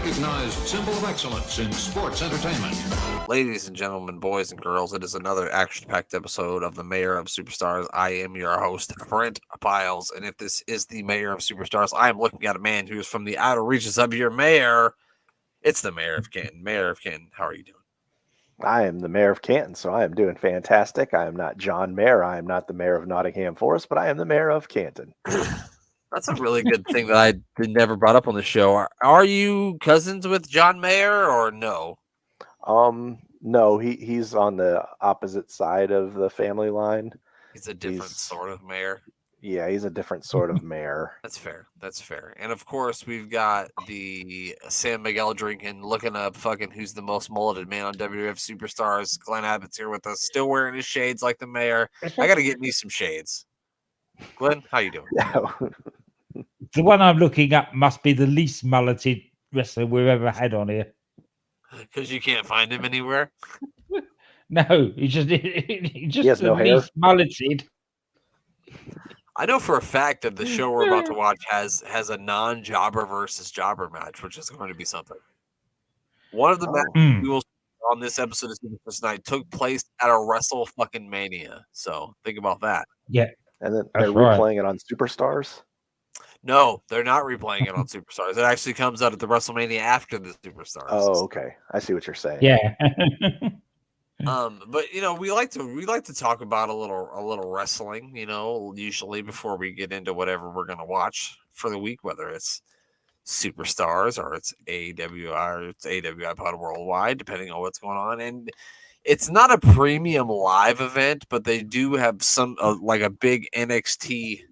recognized symbol of excellence in sports entertainment. Ladies and gentlemen, boys and girls, it is another action-packed episode of the Mayor of Superstars. I am your host, Brent Piles, and if this is the Mayor of Superstars, I am looking at a man who is from the outer reaches of your mayor. It's the Mayor of Canton. Mayor of Canton, how are you doing? I am the mayor of Canton, so I am doing fantastic. I am not John Mayer. I am not the mayor of Nottingham Forest, but I am the mayor of Canton. That's a really good thing that I never brought up on the show. Are you cousins with John Mayer or no? No, he's on the opposite side of the family line. He's a different sort of mayor. Yeah, he's a different sort of mayor. That's fair. That's fair. And of course, we've got the San Miguel drinking, looking up fucking who's the most mulleted man on WWF Superstars. Glenn Abbott's here with us, still wearing his shades like the mayor. I got to get me some shades. Glenn, how you doing? The one I'm looking up must be the least mulleted wrestler we've ever had on here. Because you can't find him anywhere? No, he just has no hair. least mulleted. I know for a fact that the show we're about to watch has a non-jobber versus jobber match, which is going to be something. One of the matches we will see on this episode of Superstars Night took place at a Wrestle fucking Mania. So think about that. Yeah. And then they're replaying it on Superstars? No, they're not replaying it on Superstars. It actually comes out at the WrestleMania after the Superstars. Oh, okay. I see what you're saying. Yeah. But you know, we like to talk about a little wrestling, you know, usually before we get into whatever we're gonna watch for the week, whether it's Superstars or it's AWI or it's AWI Pod Worldwide, depending on what's going on. And it's not a premium live event, but they do have some like a big NXT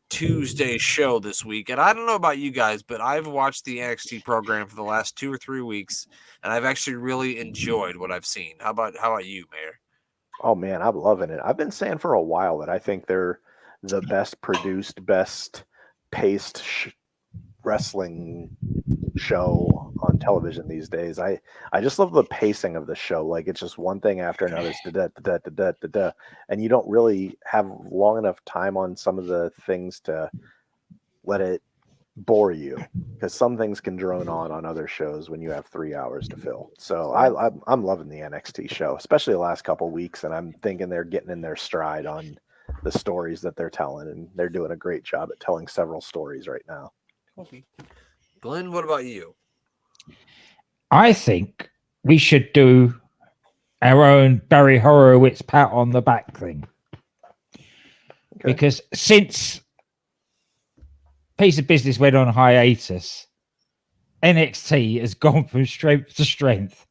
Tuesday show this week. And I don't know about you guys, but I've watched the NXT program for the last 2 or 3 weeks, and I've actually really enjoyed what I've seen. How about you, Mayor? Oh man, I'm loving it. I've been saying for a while that I think they're the best produced, best paced wrestling show on television these days. I just love the pacing of the show. Like it's just one thing after another, and you don't really have long enough time on some of the things to let it bore you, because some things can drone on other shows when you have 3 hours to fill. So I'm loving the NXT show, especially the last couple weeks, and I'm thinking they're getting in their stride on the stories that they're telling, and they're doing a great job at telling several stories right now. Glenn, what about you? I think we should do our own Barry Horowitz pat on the back thing. Okay. Because since Piece of Business went on hiatus, NXT has gone from strength to strength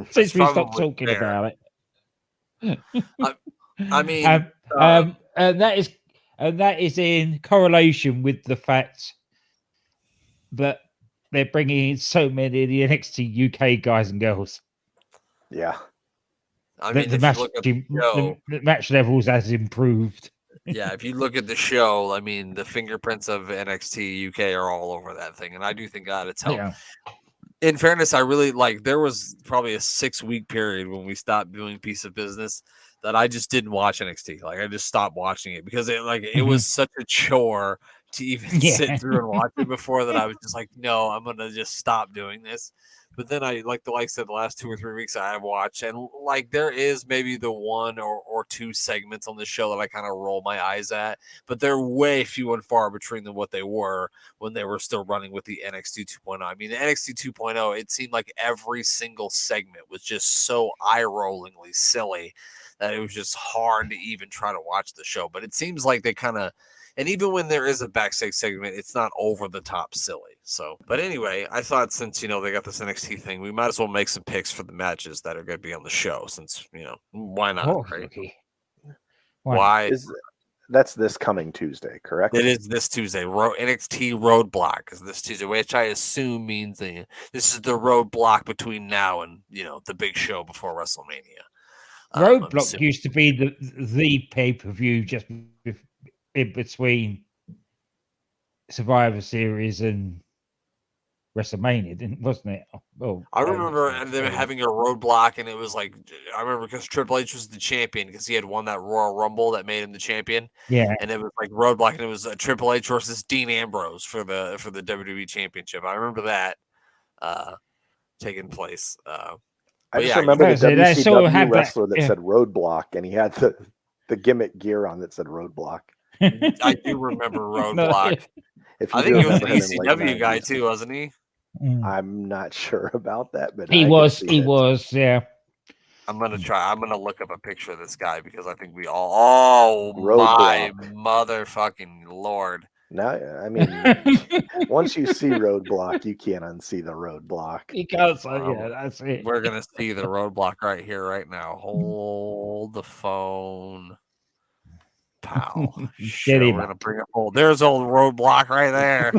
since we stopped talking about it. I mean, and that is in correlation with the fact that they're bringing in so many of the NXT UK guys and girls. Yeah. I mean, the match levels has improved. Yeah, if you look at the show, I mean, the fingerprints of NXT UK are all over that thing, and I do think that it's helped. Yeah. In fairness, I really there was probably a 6-week period when we stopped doing Piece of Business that I just didn't watch NXT. Like I just stopped watching it because it was such a chore to even sit through and watch it before that I was just like, no, I'm gonna just stop doing this. But then I said the last 2 or 3 weeks I have watched, and like there is maybe the 1 or 2 segments on the show that I kind of roll my eyes at, but they're way few and far between than what they were when they were still running with the NXT 2.0. I mean, the NXT 2.0, it seemed like every single segment was just so eye-rollingly silly that it was just hard to even try to watch the show. But it seems like they kind of, and even when there is a backstage segment, it's not over the top silly. So, but anyway, I thought since, they got this NXT thing, we might as well make some picks for the matches that are going to be on the show since, why not, right? Okay. Why? That's this coming Tuesday, correct? It is this Tuesday. NXT Roadblock is this Tuesday, which I assume means this is the roadblock between now and, the big show before WrestleMania. Roadblock used to be the pay-per-view just in between Survivor Series and WrestleMania, wasn't it? Oh, I remember them having a roadblock, and it was like, I remember because Triple H was the champion because he had won that Royal Rumble that made him the champion. Yeah, and it was like roadblock, and it was Triple H versus Dean Ambrose for the WWE Championship. I remember that taking place. I just remember the they sort of WCW had wrestler that, that said Roadblock, and he had the gimmick gear on that said Roadblock. I do remember Roadblock. If I think he was an ECW guy too, wasn't he? I'm not sure about that, but he was, yeah. I'm gonna look up a picture of this guy because I think we all. Oh my motherfucking lord! Now, I mean, once you see Roadblock, you can't unsee the Roadblock. You can't say, yeah, that's it. We're gonna see the Roadblock right here, right now. Hold the phone, pal. Sure, we're gonna bring up there's old Roadblock right there.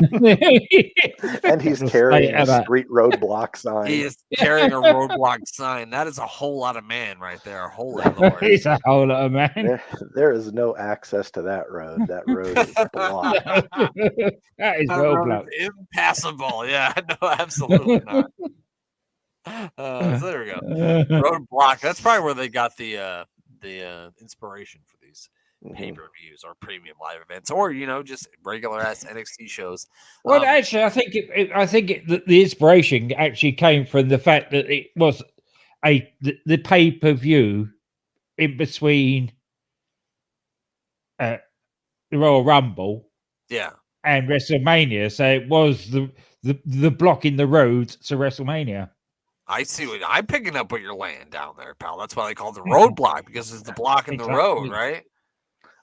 And he's carrying a street Roadblock sign. He is carrying a Roadblock sign. That is a whole lot of man right there. Holy Lord. It's a whole lot of man. There is no access to that road. That road is blocked. That is well blocked. Impassable. Yeah, no, absolutely not. So there we go. Roadblock. That's probably where they got the inspiration for these pay-per-views or premium live events, or just regular ass NXT shows. Well, actually, I think the inspiration actually came from the fact that it was the pay-per-view in between the Royal Rumble, and WrestleMania. So it was the block in the road to WrestleMania. I see what I'm picking up what you're laying down there, pal. That's why they call it the roadblock, because it's the block in the road, right?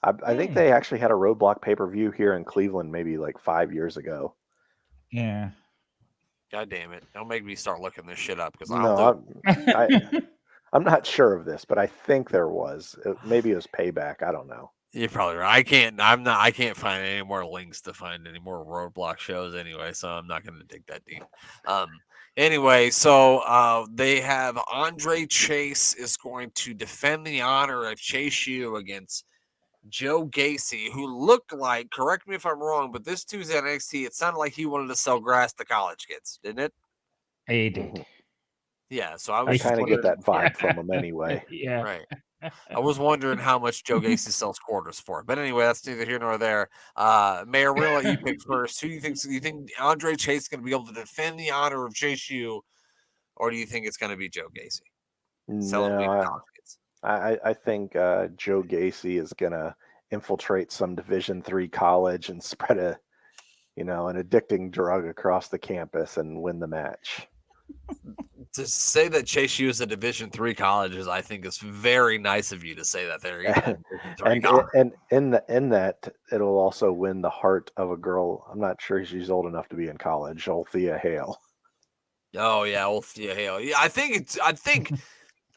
I think they actually had a Roadblock pay-per-view here in Cleveland maybe like 5 years ago. Yeah. God damn it. Don't make me start looking this shit up because I'm not sure of this, but I think there was. Maybe it was Payback. I don't know. You're probably right. I can't find any more links to find any more Roadblock shows anyway, so I'm not going to dig that deep. Anyway, so they have Andre Chase is going to defend the honor of Chase U against Joe Gacy, who looked like, correct me if I'm wrong, but this Tuesday at NXT, it sounded like he wanted to sell grass to college kids, didn't it? He did. Yeah, so I kind of get that vibe from him anyway. Yeah. Right. I was wondering how much Joe Gacy sells quarters for. But anyway, that's neither here nor there. Mayor, we're going to let you pick first. Who do you think Andre Chase is going to be able to defend the honor of Chase U, or do you think it's going to be Joe Gacy? I think Joe Gacy is going to infiltrate some Division III college and spread an addicting drug across the campus and win the match. To say that Chase U is a Division III college I think is very nice of you to say that there. And in that, it'll also win the heart of a girl. I'm not sure she's old enough to be in college. Althea Hale. Oh yeah, Althea Hale. Yeah,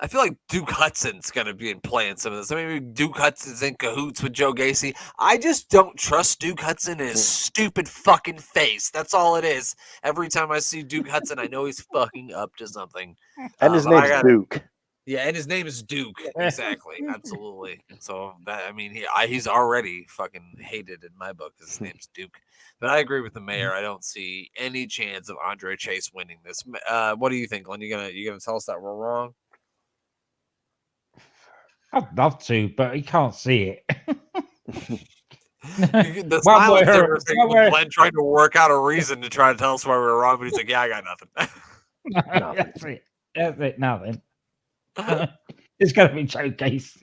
I feel like Duke Hudson's going to be playing some of this. I mean, Duke Hudson's in cahoots with Joe Gacy. I just don't trust Duke Hudson in his stupid fucking face. That's all it is. Every time I see Duke Hudson, I know he's fucking up to something. And his name's Duke. Yeah, and his name is Duke. Exactly. Absolutely. So, he's already fucking hated in my book because his name's Duke. But I agree with the mayor. I don't see any chance of Andre Chase winning this. What do you think, Glenn? You gonna tell us that we're wrong? I'd love to, but he can't see it. The silence there was Glenn trying to work out a reason to try to tell us why we were wrong, but he's like, yeah, I got nothing. That's it. Nothing. It's got to be Joe Gacy.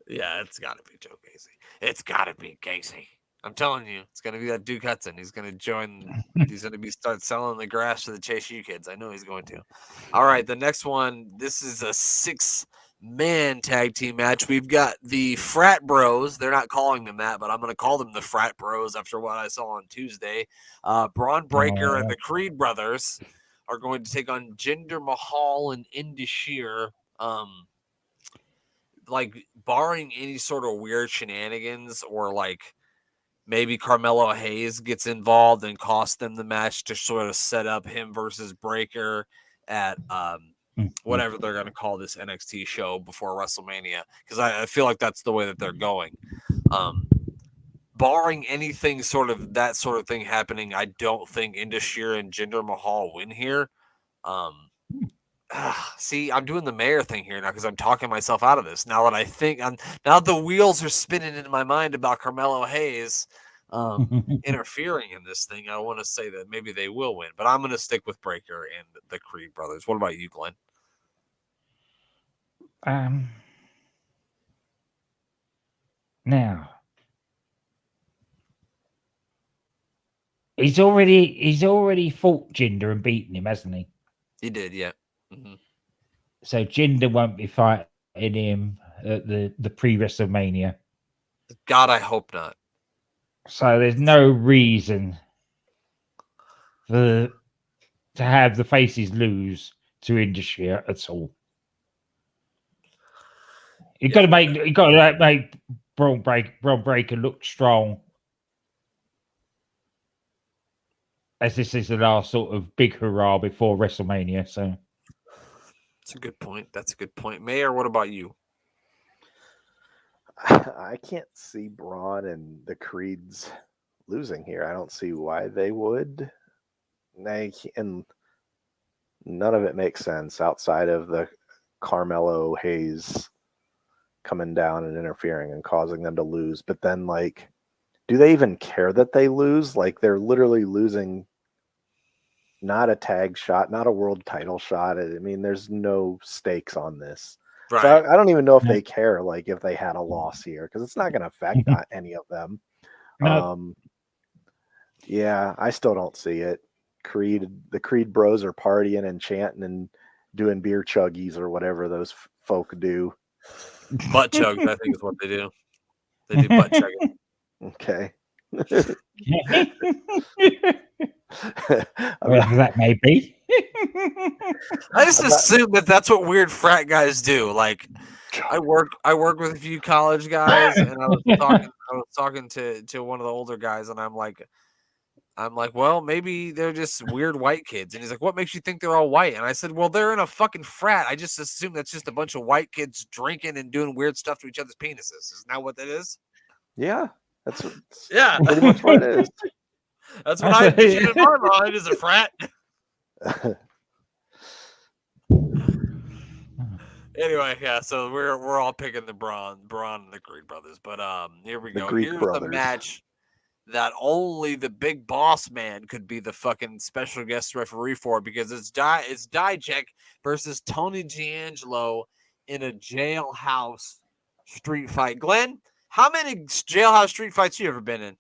Yeah, it's got to be Joe Gacy. It's got to be Gacy. I'm telling you, it's going to be that Duke Hudson. He's going to join. He's going to start selling the grass to the Chase U kids. I know he's going to. All right, the next one. This is a 6-man tag team match. We've got the Frat Bros. They're not calling them that, but I'm going to call them the Frat Bros after what I saw on Tuesday. Braun Breaker and the Creed Brothers are going to take on Jinder Mahal and Indus Sher. Barring any sort of weird shenanigans or maybe Carmelo Hayes gets involved and costs them the match to sort of set up him versus Breaker at whatever they're going to call this NXT show before WrestleMania, because I feel like that's the way that they're going. barring anything that sort of thing happening, I don't think Indashir and Jinder Mahal win here. See, I'm doing the mayor thing here now because I'm talking myself out of this. Now that now the wheels are spinning in my mind about Carmelo Hayes interfering in this thing, I want to say that maybe they will win, but I'm going to stick with Breakker and the Creed brothers. What about you, Glenn? Now he's already fought Jinder and beaten him, hasn't he? He did, yeah. Mm-hmm. So Jinder won't be fighting him at the pre-WrestleMania. God, I hope not. So there's no reason to have the faces lose to Industry at all. You got to make Braun Breakker look strong, as this is the last sort of big hurrah before WrestleMania. So that's a good point. Mayor, what about you? I can't see Braun and the Creeds losing here. I don't see why they would. And none of it makes sense outside of the Carmelo Hayes coming down and interfering and causing them to lose. But then, like, do they even care that they lose? Like, they're literally losing not a tag shot, not a world title shot. I mean, there's no stakes on this. Right. So I don't even know if they care, like, if they had a loss here, because it's not going to affect any of them. No. Yeah, I still don't see it. The Creed bros are partying and chanting and doing beer chuggies or whatever those folk do. Butt chugs, I think is what they do. They do butt chugging. Okay. Whatever that may be. I just assume that's what weird frat guys do. Like, I work with a few college guys, and I was talking to one of the older guys, and I'm like, well, maybe they're just weird white kids. And he's like, what makes you think they're all white? And I said, well, they're in a fucking frat. I just assume that's just a bunch of white kids drinking and doing weird stuff to each other's penises. Isn't that what that is? Yeah. That's pretty much what it is. That's what I envision in my mind is a frat. Anyway, yeah, so we're all picking the Braun and the Creed brothers. But here we go. Here's the match that only the big boss man could be the fucking special guest referee for, because it's Dijak versus Tony D'Angelo in a jailhouse street fight. Glenn, how many jailhouse street fights you ever been in?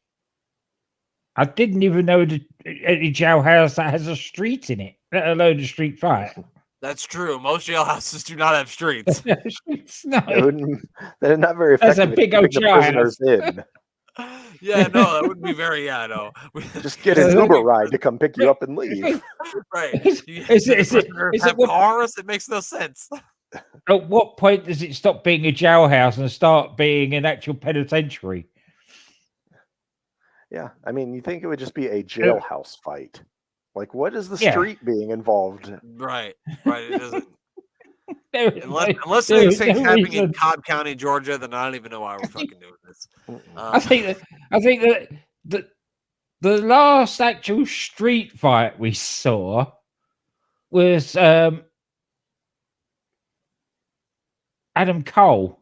I didn't even know any jailhouse that has a street in it, let alone a street fight. That's true. Most jailhouses do not have streets. No. They're not very effective. That's a big old prisoners in. Yeah, no, that would be very, no. Just get an Uber ride to come pick you up and leave. Right. Is it cars? It makes no sense. At what point does it stop being a jailhouse and start being an actual penitentiary? Yeah, I mean, you think it would just be a jailhouse fight. Like, what is the street being involved? Right. It doesn't. Unless things happening in Cobb County, Georgia, then I don't even know why we're fucking doing this. I think that the last actual street fight we saw was Adam Cole.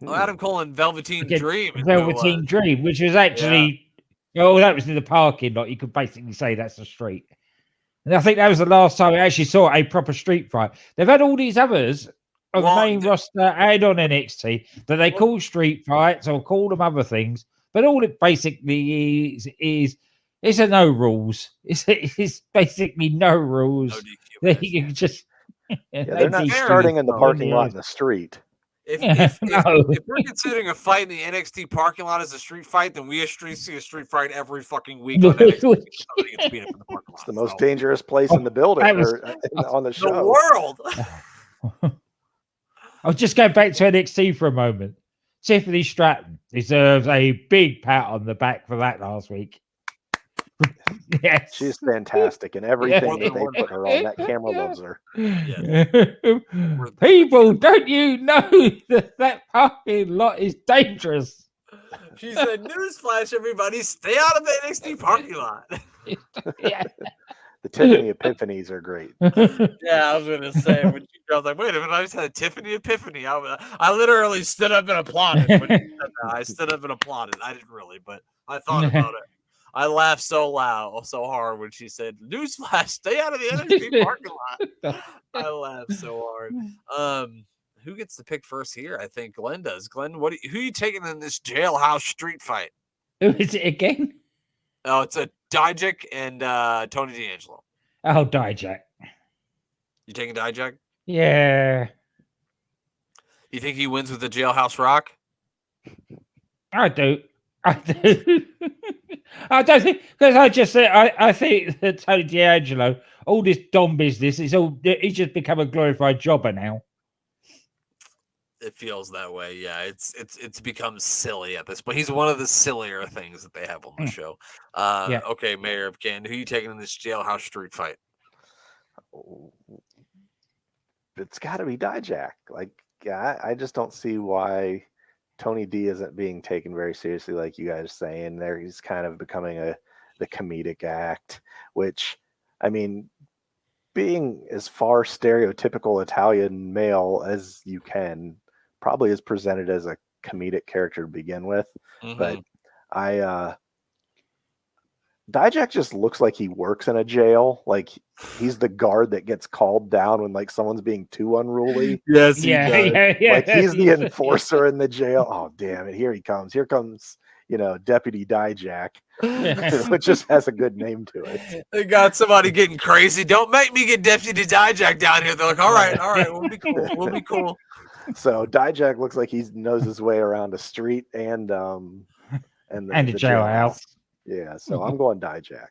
Adam Cole and Velveteen Dream. Velveteen Dream, which was actually, that was in the parking lot. You could basically say that's the street. And I think that was the last time I actually saw a proper street fight. They've had all these others on the main roster and on NXT that they call street fights or call them other things. But all it basically is it's a no rules. It's basically no rules. No DQ, you can just they're not starting in the parking lot in the street. If we're considering a fight in the NXT parking lot as a street fight, then we see a street fight every fucking week on NXT. Somebody gets beat up in the parking lot. It's the most dangerous place in the building on the show. The world. I'll just go back to NXT for a moment. Tiffany Stratton deserves a big pat on the back for that last week. Yes. She's fantastic, and everything that they put her on, that camera loves her. People, don't you know that parking lot is dangerous? She said, "Newsflash, everybody, stay out of the NXT parking lot." Yeah. The Tiffany Epiphanies are great. Yeah, I was gonna say, I was like, wait a minute, I just had a Tiffany Epiphany. I literally stood up and applauded when she said that. I stood up and applauded. I didn't really, but I thought about it. I laughed so loud, so hard when she said, "Newsflash, stay out of the NXT parking lot." I laughed so hard. Who gets to pick first here? I think Glenn does. Glenn, who are you taking in this jailhouse street fight? Who is it again? Oh, it's a Dijak and Tony D'Angelo. Oh, Dijak. You taking Dijak? Yeah. You think he wins with the Jailhouse Rock? I do. I don't think, because I just say I think that Tony D'Angelo, all this Dom business is he's just become a glorified jobber now. It feels that way, yeah. It's become silly at this point. He's one of the sillier things that they have on the show. Yeah. Okay, Mayor of Canton, who are you taking in this Jailhouse street fight? It's got to be Dijak. Like, yeah, I just don't see why Tony D isn't being taken very seriously, like you guys saying. There, he's kind of becoming the comedic act, which, I mean, being as far stereotypical Italian male as you can, probably is presented as a comedic character to begin with. Mm-hmm. But Dijak just looks like he works in a jail. Like he's the guard that gets called down when like someone's being too unruly. Yes, Yeah. Like he's the enforcer in the jail. Oh, damn it. Here he comes. Here comes, Deputy Dijak, which just has a good name to it. They got somebody getting crazy. Don't make me get Deputy Dijak down here. They're like, all right, we'll be cool. We'll be cool. So Dijak looks like he knows his way around a street and the jailhouse. Yeah, so I'm going Dijak.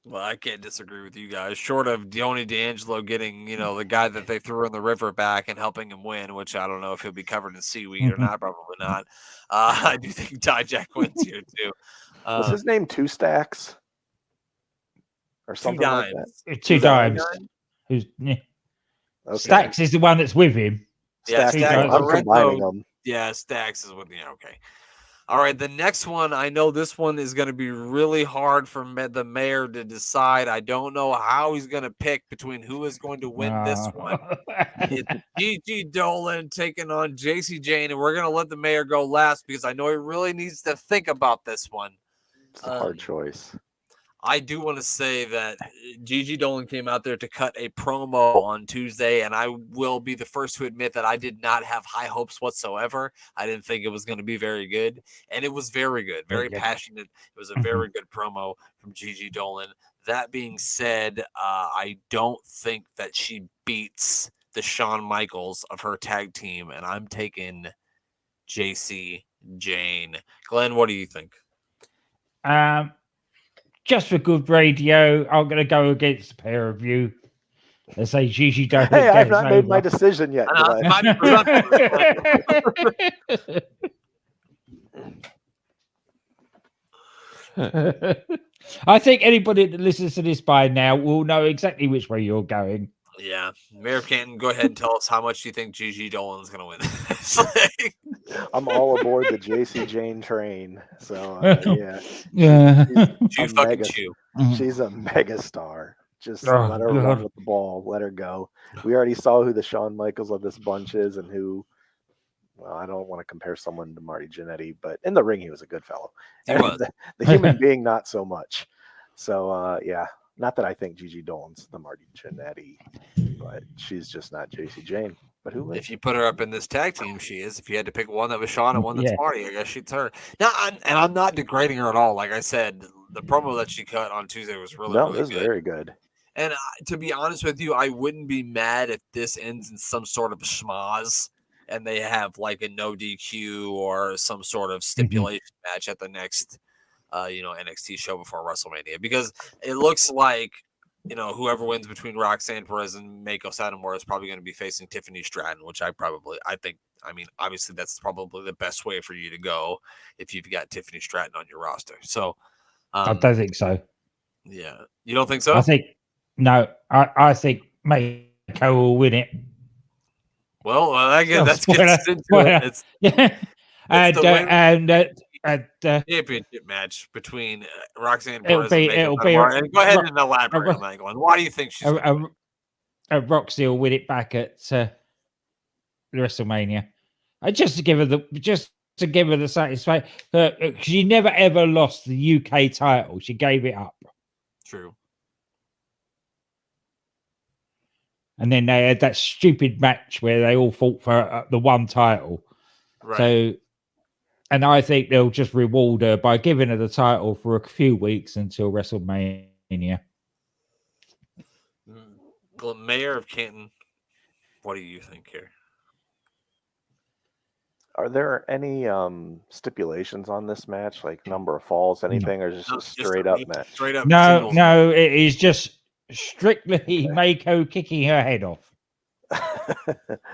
Well, I can't disagree with you guys. Short of Tony D'Angelo getting, the guy that they threw in the river back and helping him win, which I don't know if he'll be covered in seaweed or not. Probably not. I do think Dijak wins here too. Was his name Two Stacks or something like that? Two Dimes. Who's Okay. Stacks is the one that's with him. Yeah, Stacks. I'm combining them. Yeah, Stacks is with me. Okay. All right, the next one, I know this one is going to be really hard for the mayor to decide. I don't know how he's going to pick between who is going to win this one. It's Gigi Dolan taking on JC Jane, and we're going to let the mayor go last because I know he really needs to think about this one. It's a hard choice. I do want to say that Gigi Dolan came out there to cut a promo on Tuesday, and I will be the first to admit that I did not have high hopes whatsoever. I didn't think it was going to be very good, and it was very good, very passionate. It was a very good promo from Gigi Dolan. That being said, I don't think that she beats the Shawn Michaels of her tag team, and I'm taking JC Jane. Glenn, what do you think? Just for good radio, I'm going to go against the pair of you. I say Gigi Dolan. Hey, I've not made my decision yet. I think anybody that listens to this by now will know exactly which way you're going. Yeah. Mayor of Canton, go ahead and tell us how much you think Gigi Dolan's going to win. I'm all aboard the JC Jane train. So, yeah. She's a mega star. Just let her run with the ball. Let her go. We already saw who the Shawn Michaels of this bunch is and who, well, I don't want to compare someone to Marty Jannetty, but in the ring, he was a good fellow. He was. The human being, not so much. So, not that I think Gigi Dolan's the Marty Jannetty, but she's just not JC Jane. But who? If you put her up in this tag team, she is. If you had to pick one that was Shawn and one that's Marty, I guess she's her. Now, I'm not degrading her at all. Like I said, the promo that she cut on Tuesday was really good. Very good. And to be honest with you, I wouldn't be mad if this ends in some sort of schmoz and they have like a no DQ or some sort of stipulation match at the next NXT show before WrestleMania, because it looks like, whoever wins between Roxanne Perez and Meiko Satomura is probably going to be facing Tiffany Stratton, which I mean, obviously that's probably the best way for you to go if you've got Tiffany Stratton on your roster. So I don't think so. Yeah. You don't think so? I think Meiko will win it. Well, that's into it. championship match between Roxanne Perez it'll and be Mako. And go ahead and elaborate on that one. Why do you think she's going to win? Roxy will win it back at WrestleMania. Just to give her the satisfaction. She never ever lost the UK title. She gave it up. True. And then they had that stupid match where they all fought for the one title. Right. So, and I think they'll just reward her by giving her the title for a few weeks until WrestleMania. Mayor of Canton, what do you think here? Are there any stipulations on this match, like number of falls, anything, or is it just a straight up match? Straight up. No, it is just strictly Mako kicking her head off.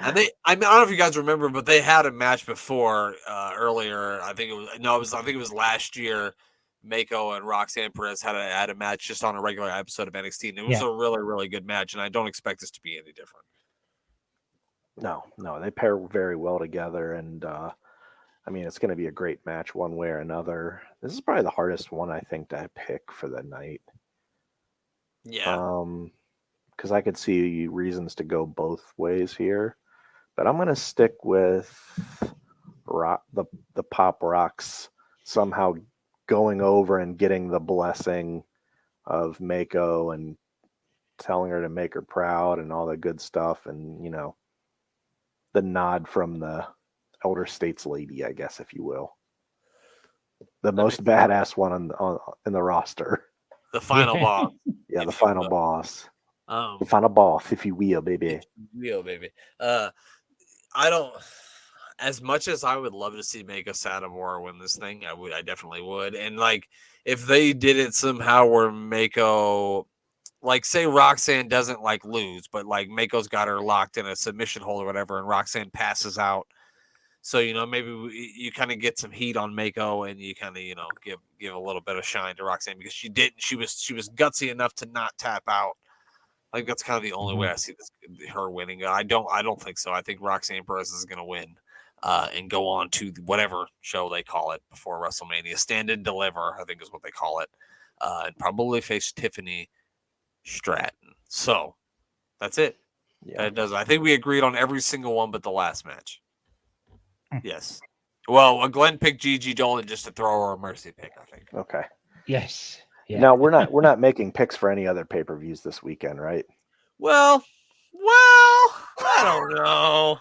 And I don't know if you guys remember, but they had a match before earlier. I think it was last year. Mako and Roxanne Perez had a match just on a regular episode of NXT, and it was a really, really good match. And I don't expect this to be any different. No, they pair very well together, and I mean, it's going to be a great match one way or another. This is probably the hardest one I think to pick for the night. Yeah. Because I could see reasons to go both ways here, but I'm going to stick with the Pop Rocks somehow going over and getting the blessing of Mako and telling her to make her proud and all the good stuff, and the nod from the elder states lady, I guess, if you will, the most badass one in the roster, the final boss. Yeah, the final boss. The final boss, if you will, baby. I don't. As much as I would love to see Mako Satomura win this thing, I definitely would. And like, if they did it somehow where Mako, like, say Roxanne doesn't like lose, but like Mako's got her locked in a submission hold or whatever, and Roxanne passes out. So maybe you kind of get some heat on Mako, and you kind of give a little bit of shine to Roxanne because she didn't. She was gutsy enough to not tap out. Like, that's kind of the only way I see her winning. I don't think so. I think Roxanne Perez is going to win and go on to whatever show they call it before WrestleMania. Stand and Deliver, I think is what they call it, and probably face Tiffany Stratton. So that's it. Yeah. It does. I think we agreed on every single one but the last match. Yes. Well, Glenn picked Gigi Dolan just to throw her a mercy pick, I think. Okay. Yes. Yeah. No, we're not making picks for any other pay-per-views this weekend, right? Well, I don't know.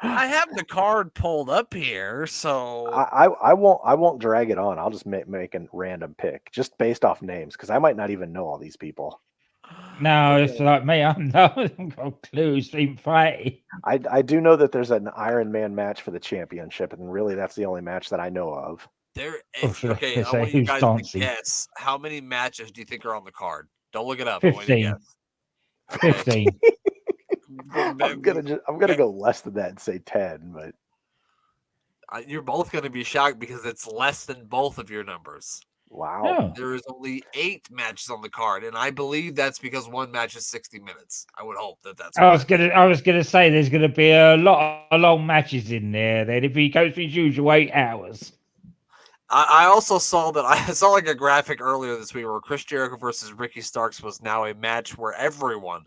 I have the card pulled up here, so I won't drag it on. I'll just make a random pick just based off names because I might not even know all these people. No, it's like me. I've got clues. Been fighting. I do know that there's an Iron Man match for the championship, and really that's the only match that I know of. Okay, I want you guys to guess how many matches do you think are on the card? Don't look it up. 15. 15. I'm gonna go less than that and say 10, but you're both gonna be shocked because it's less than both of your numbers. Wow. Oh. There is only 8 matches on the card, and I believe that's because one match is 60 minutes. I would hope that's. I was gonna say there's gonna be a lot of long matches in there. Then if he goes for his usual 8 hours. I also saw that I saw like a graphic earlier this week where Chris Jericho versus Ricky Starks was now a match where everyone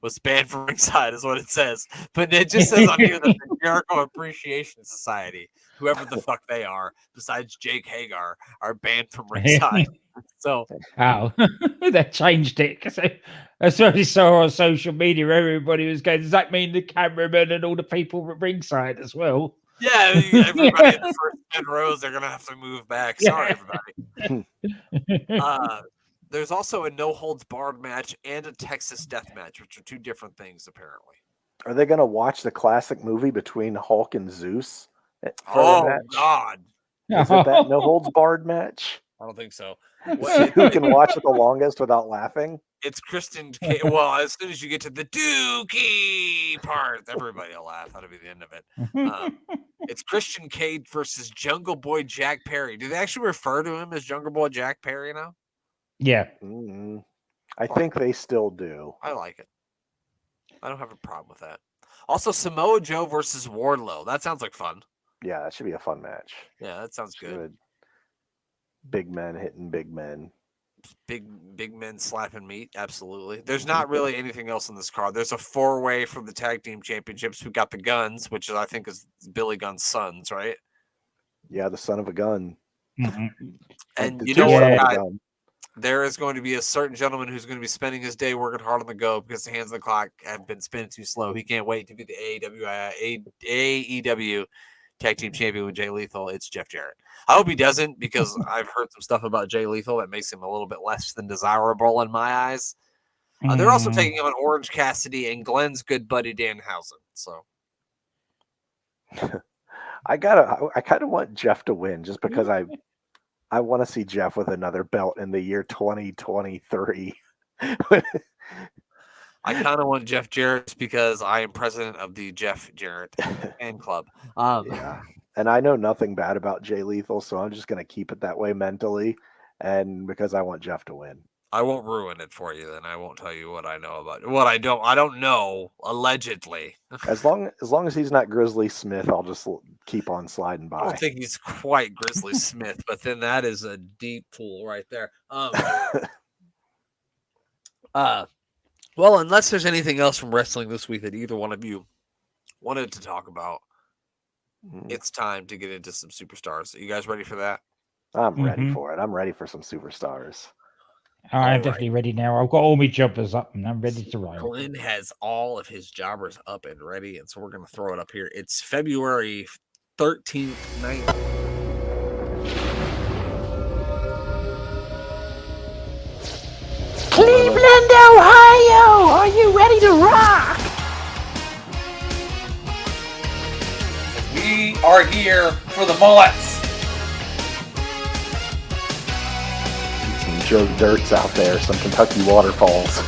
was banned from ringside, is what it says. But it just says on here that the Jericho Appreciation Society, whoever the fuck they are, besides Jake Hagar, are banned from ringside. So, they changed it because as soon as I saw on social media, everybody was going, does that mean the cameraman and all the people at ringside as well? Yeah, everybody in the first 10 rows, they're going to have to move back. Sorry, everybody. There's also a no-holds-barred match and a Texas death match, which are 2 different things, apparently. Are they going to watch the classic movie between Hulk and Zeus? Oh, God. Is it that no-holds-barred match? I don't think so. Who can watch it the longest without laughing? It's Kristen Cage. Well, as soon as you get to the Dookie part, everybody will laugh. That'll be the end of it. It's Christian Cage versus Jungle Boy Jack Perry. Do they actually refer to him as Jungle Boy Jack Perry now? Yeah. Mm-hmm. I think they still do. I like it. I don't have a problem with that. Also, Samoa Joe versus Wardlow. That sounds like fun. Yeah, that should be a fun match. Yeah, that sounds good. Big men hitting big men. Big men slapping meat. Absolutely. There's not really anything else in this card. There's a 4-way for the tag team championships. We got the Guns, which I think is Billy Gunn's sons, right? Yeah, the son of a gun. And you know what? There is going to be a certain gentleman who's going to be spending his day working hard on the go because the hands of the clock have been spinning too slow. He can't wait to be the AEW tag team champion with Jay Lethal. It's Jeff Jarrett. I hope he doesn't, because I've heard some stuff about Jay Lethal that makes him a little bit less than desirable in my eyes. They're also taking on Orange Cassidy and Glenn's good buddy Danhausen. So I kind of want Jeff to win just because I want to see Jeff with another belt in the year 2023. I kind of want Jeff Jarrett because I am president of the Jeff Jarrett fan club. Yeah. And I know nothing bad about Jay Lethal, so I'm just going to keep it that way mentally, and because I want Jeff to win. I won't ruin it for you, then. I won't tell you what I know about it. What I don't know, allegedly. As long as he's not Grizzly Smith, I'll just keep on sliding by. I don't think he's quite Grizzly Smith, but then that is a deep pool right there. Well, unless there's anything else from wrestling this week that either one of you wanted to talk about, it's time to get into some superstars. Are you guys ready for that? I'm ready for it. I'm ready for some superstars. I'm definitely ready now. I've got all my jobbers up and I'm ready to roll. Glenn has all of his jobbers up and ready, and so we're going to throw it up here. It's February 13th, 9th. Cleveland, Ohio, are you ready to rock? We are here for the mullets. Some Joe Dirts out there, some Kentucky waterfalls.